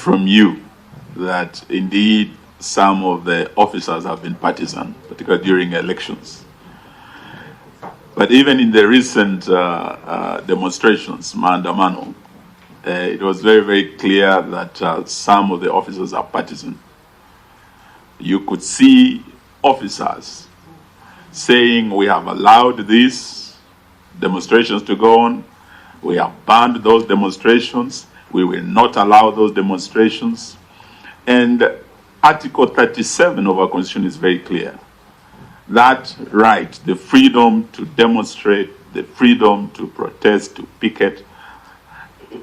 from you that indeed some of the officers have been partisan, particularly during elections. But even in the recent demonstrations, maandamano, it was very, very clear that some of the officers are partisan. You could see officers saying, we have allowed these demonstrations to go on, we have banned those demonstrations, we will not allow those demonstrations. And Article 37 of our Constitution is very clear. That right, the freedom to demonstrate, the freedom to protest, to picket,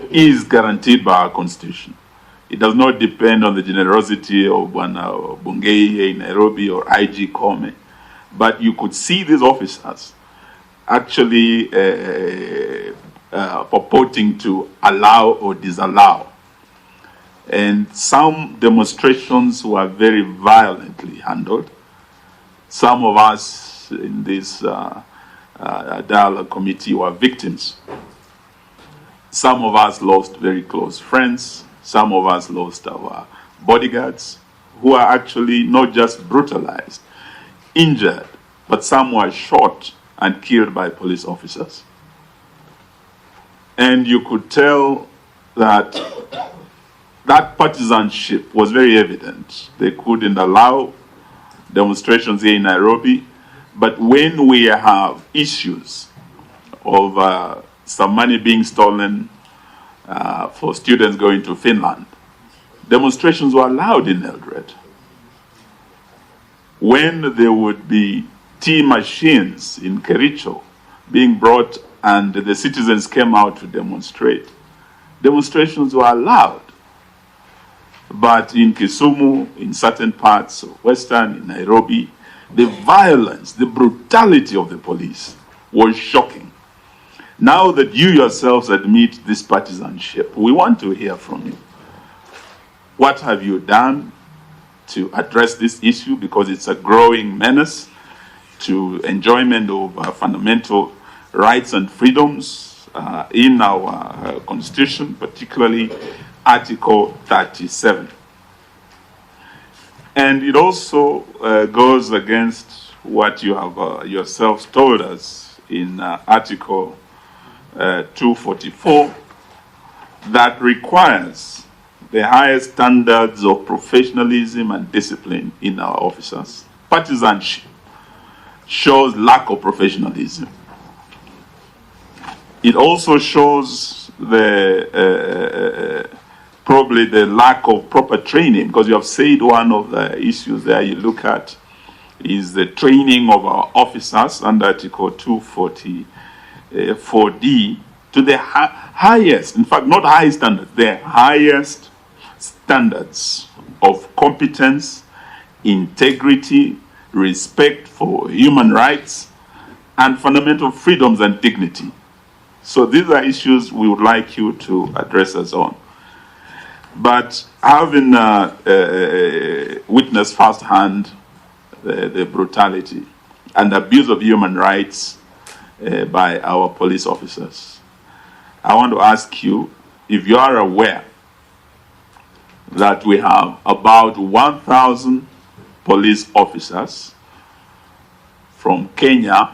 is guaranteed by our Constitution. It does not depend on the generosity of Bungei in Nairobi or IG Kome. But you could see these officers actually purporting to allow or disallow. And some demonstrations were very violently handled. Some of us in this dialogue committee were victims. Some of us lost very close friends. Some of us lost our bodyguards, who are actually not just brutalized, injured, but some were shot and killed by police officers. And you could tell that that partisanship was very evident. They couldn't allow demonstrations here in Nairobi, but when we have issues of some money being stolen for students going to Finland, demonstrations were allowed in Eldoret. When there would be tea machines in Kericho being brought and the citizens came out to demonstrate, demonstrations were allowed. But in Kisumu, in certain parts of Western, in Nairobi, the violence, the brutality of the police was shocking. Now that you yourselves admit this partisanship, we want to hear from you. What have you done to address this issue? Because it's a growing menace to enjoyment of fundamental rights and freedoms in our Constitution, particularly Article 37. And it also goes against what you have yourselves told us in Article 244 that requires the highest standards of professionalism and discipline in our officers. Partisanship shows lack of professionalism. It also shows probably the lack of proper training, because you have said one of the issues there you look at is the training of our officers under Article 244D to the highest, in fact, not high standards, the highest standards of competence, integrity, respect for human rights, and fundamental freedoms and dignity. So these are issues we would like you to address us on. But having witnessed firsthand the brutality and abuse of human rights by our police officers, I want to ask you if you are aware that we have about 1,000 police officers from Kenya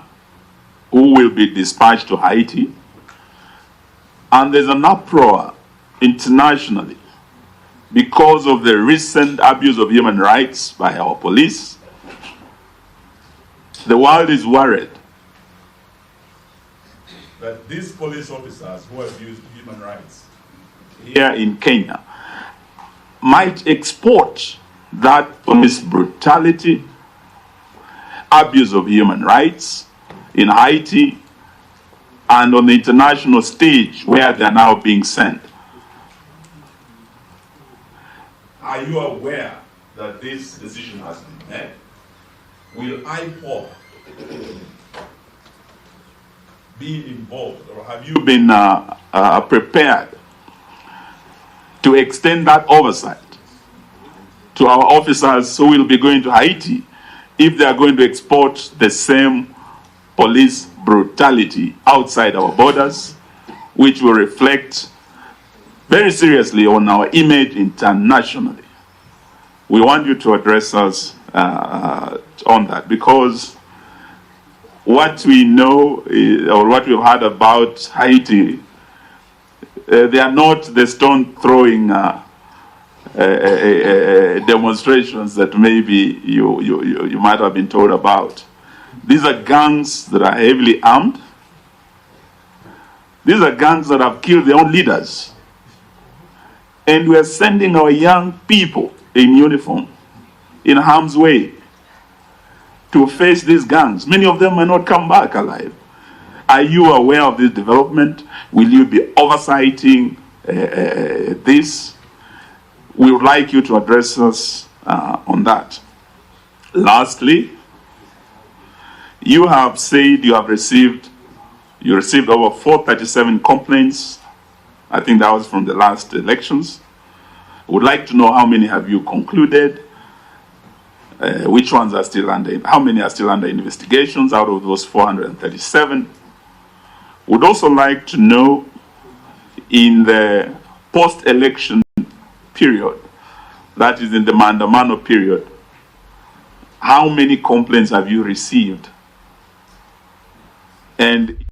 who will be dispatched to Haiti, and there's an uproar internationally because of the recent abuse of human rights by our police. The world is worried that these police officers who abuse human rights here in Kenya might export that police brutality, abuse of human rights in Haiti and on the international stage where they're now being sent. Are you aware that this decision has been made? Will IPOB be involved, or have you been prepared to extend that oversight to our officers who will be going to Haiti if they are going to export the same police brutality outside our borders, which will reflect very seriously on our image internationally. We want you to address us on that, because what we know or what we've heard about Haiti, they are not the stone throwing demonstrations that maybe you might have been told about. These are gangs that are heavily armed. These are gangs that have killed their own leaders. And we are sending our young people in uniform, in harm's way, to face these gangs. Many of them may not come back alive. Are you aware of this development? Will you be oversighting this? We would like you to address us on that. Lastly, you have said you received over 437 complaints. I think that was from the last elections. I would like to know how many have you concluded, which ones are still how many are still under investigations out of those 437. Would also like to know, in the post-election period, that is in the Maandamano period, how many complaints have you received? And